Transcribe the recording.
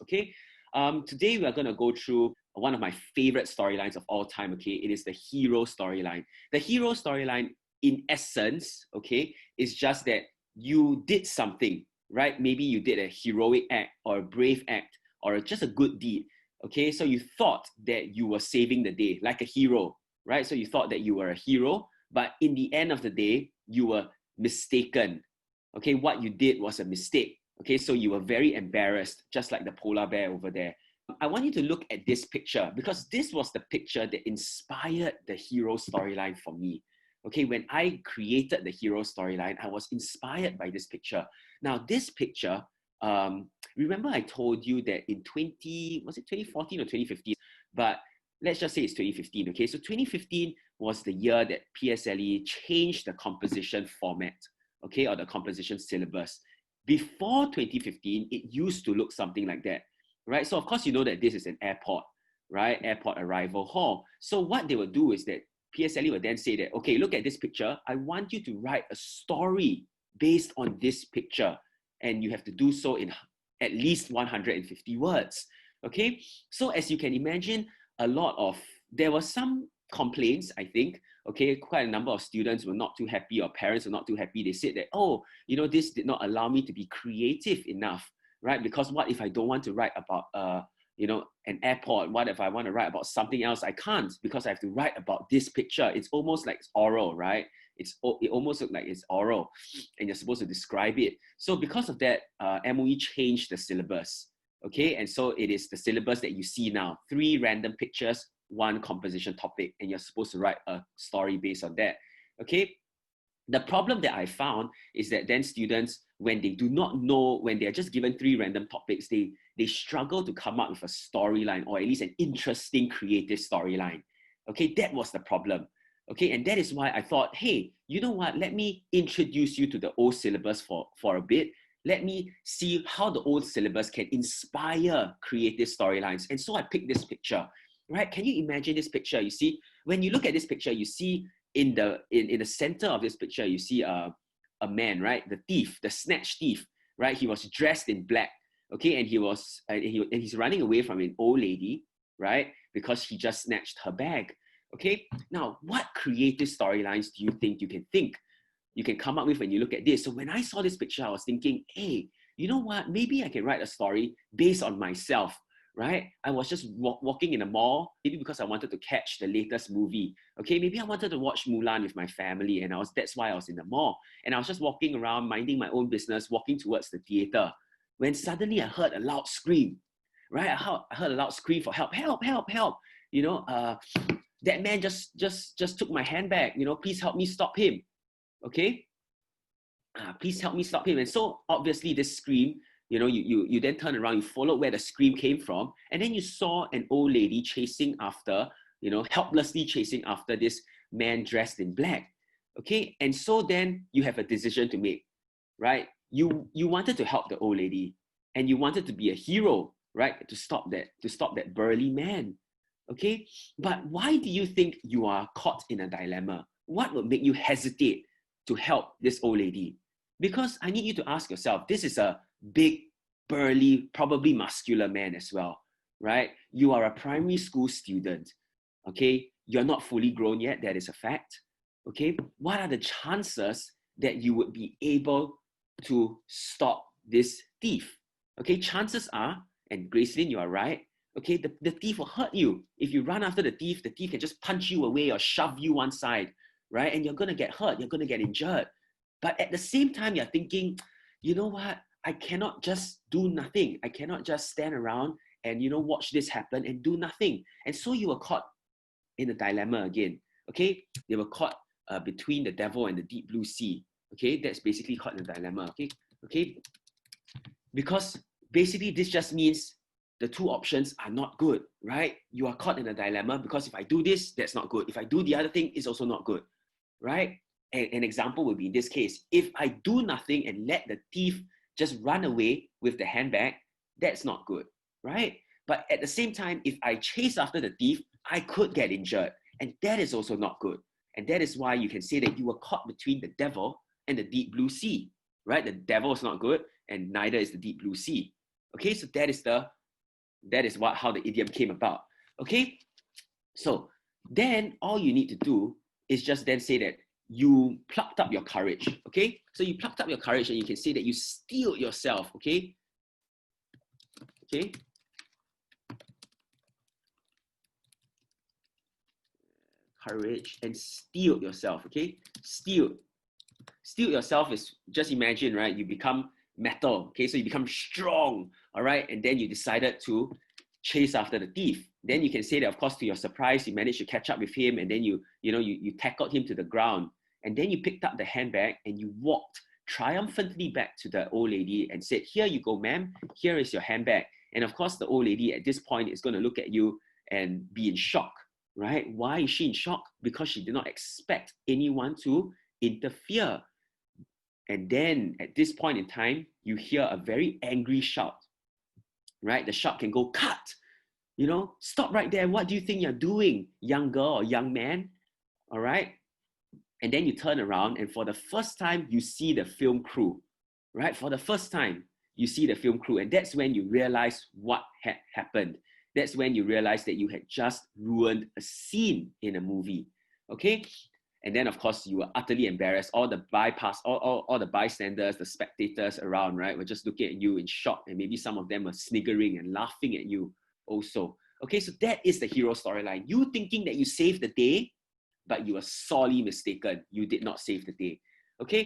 okay? Today, we are going to go through one of my favorite storylines of all time, okay? It is the hero storyline. The hero storyline, in essence, okay, is just that you did something, right? Maybe you did a heroic act or a brave act or just a good deed, okay? So you thought that you were saving the day like a hero, right? So you thought that you were a hero, but in the end of the day, you were mistaken, okay? What you did was a mistake, okay? So you were very embarrassed, just like the polar bear over there. I want you to look at this picture because this was the picture that inspired the hero storyline for me. Okay, when I created the hero storyline, I was inspired by this picture. Now, this picture, remember I told you that in 2014 or 2015? But let's just say it's 2015, okay? So 2015 was the year that PSLE changed the composition format, okay, or the composition syllabus. Before 2015, it used to look something like that, right? So of course, you know that this is an airport, right? Airport arrival hall. So what they will do is that PSLE will then say that, okay, look at this picture. I want you to write a story based on this picture. And you have to do so in at least 150 words, okay? So as you can imagine, there were some complaints, I think, okay? Quite a number of students were not too happy or parents were not too happy. They said that, oh, you know, this did not allow me to be creative enough, right? Because what if I don't want to write about, you know, an airport? What if I want to write about something else? I can't because I have to write about this picture. It's almost like it's oral, right? It almost looks like it's oral and you're supposed to describe it. So because of that, MOE changed the syllabus, okay? And so it is the syllabus that you see now, 3 random pictures, 1 composition topic, and you're supposed to write a story based on that, okay? The problem that I found is that then students, when they do not know, when they're just given 3 random topics, they struggle to come up with a storyline or at least an interesting, creative storyline. Okay, that was the problem. Okay, and that is why I thought, hey, you know what? Let me introduce you to the old syllabus for a bit. Let me see how the old syllabus can inspire creative storylines. And so I picked this picture, right? Can you imagine this picture? You see, when you look at this picture, you see in the center of this picture, you see a man, right? The thief, the snatch thief, right? He was dressed in black, okay, and he's running away from an old lady, right? Because he just snatched her bag, okay. Now, what creative storylines do you think you can come up with when you look at this? So when I saw this picture, I was thinking, hey, you know what? Maybe I can write a story based on myself, right? I was just walking in a mall, maybe because I wanted to catch the latest movie. Okay, maybe I wanted to watch Mulan with my family, and that's why I was in the mall. And I was just walking around, minding my own business, walking towards the theater, when suddenly I heard a loud scream, right? I heard a loud scream for help, help, help, help. You know, that man just took my handbag. You know, please help me stop him. Okay, please help me stop him. And so obviously this scream, you know, you then turn around, you followed where the scream came from, and then you saw an old lady chasing after, you know, helplessly chasing after this man dressed in black. Okay, and so then you have a decision to make, right? You wanted to help the old lady, and you wanted to be a hero, right? To stop that burly man. Okay, but why do you think you are caught in a dilemma? What would make you hesitate to help this old lady? Because I need you to ask yourself, this is a big, burly, probably muscular man as well, right? You are a primary school student, okay? You're not fully grown yet, that is a fact, okay? What are the chances that you would be able to stop this thief? Okay, chances are, and Gracelyn, you are right, okay, the thief will hurt you. If you run after the thief can just punch you away or shove you one side, right? And you're gonna get hurt, you're gonna get injured. But at the same time, you're thinking, you know what? I cannot just do nothing. I cannot just stand around and, you know, watch this happen and do nothing. And so you were caught in a dilemma again, okay? They were caught between the devil and the deep blue sea, okay? That's basically caught in a dilemma, okay? Because basically this just means the 2 options are not good, right? You are caught in a dilemma because if I do this, that's not good. If I do the other thing, it's also not good, right? An example would be in this case, if I do nothing and let the thief just run away with the handbag, that's not good, right? But at the same time, if I chase after the thief, I could get injured, and that is also not good. And that is why you can say that you were caught between the devil and the deep blue sea, right? The devil is not good, and neither is the deep blue sea. Okay, so that is the That is how the idiom came about. Okay, so then all you need to do is just then say that you plucked up your courage. Okay, so you plucked up your courage, and you can say that you steeled yourself. Okay, okay. Courage and steeled yourself. Okay, steeled yourself is, just imagine, right? You become metal. Okay, so you become strong. All right, and then you decided to chase after the thief. Then you can say that, of course, to your surprise, you managed to catch up with him, and then you tackled him to the ground, and then you picked up the handbag and you walked triumphantly back to the old lady and said, "Here you go, ma'am. Here is your handbag." And of course, the old lady at this point is going to look at you and be in shock, right? Why is she in shock? Because she did not expect anyone to interfere. And then at this point in time, you hear a very angry shout, right? The shout can go, "Cut! Stop right there. What do you think you're doing, young girl or young man?" All right. And then you turn around, and for the first time, you see the film crew, right? For the first time, you see the film crew. And that's when you realize what had happened. That's when you realize that you had just ruined a scene in a movie. Okay. And then, of course, you were utterly embarrassed. All the bystanders, the spectators around, right, were just looking at you in shock. And maybe some of them were sniggering and laughing at you also. Okay, so that is the hero storyline. You thinking that you saved the day, but you are sorely mistaken. You did not save the day. Okay,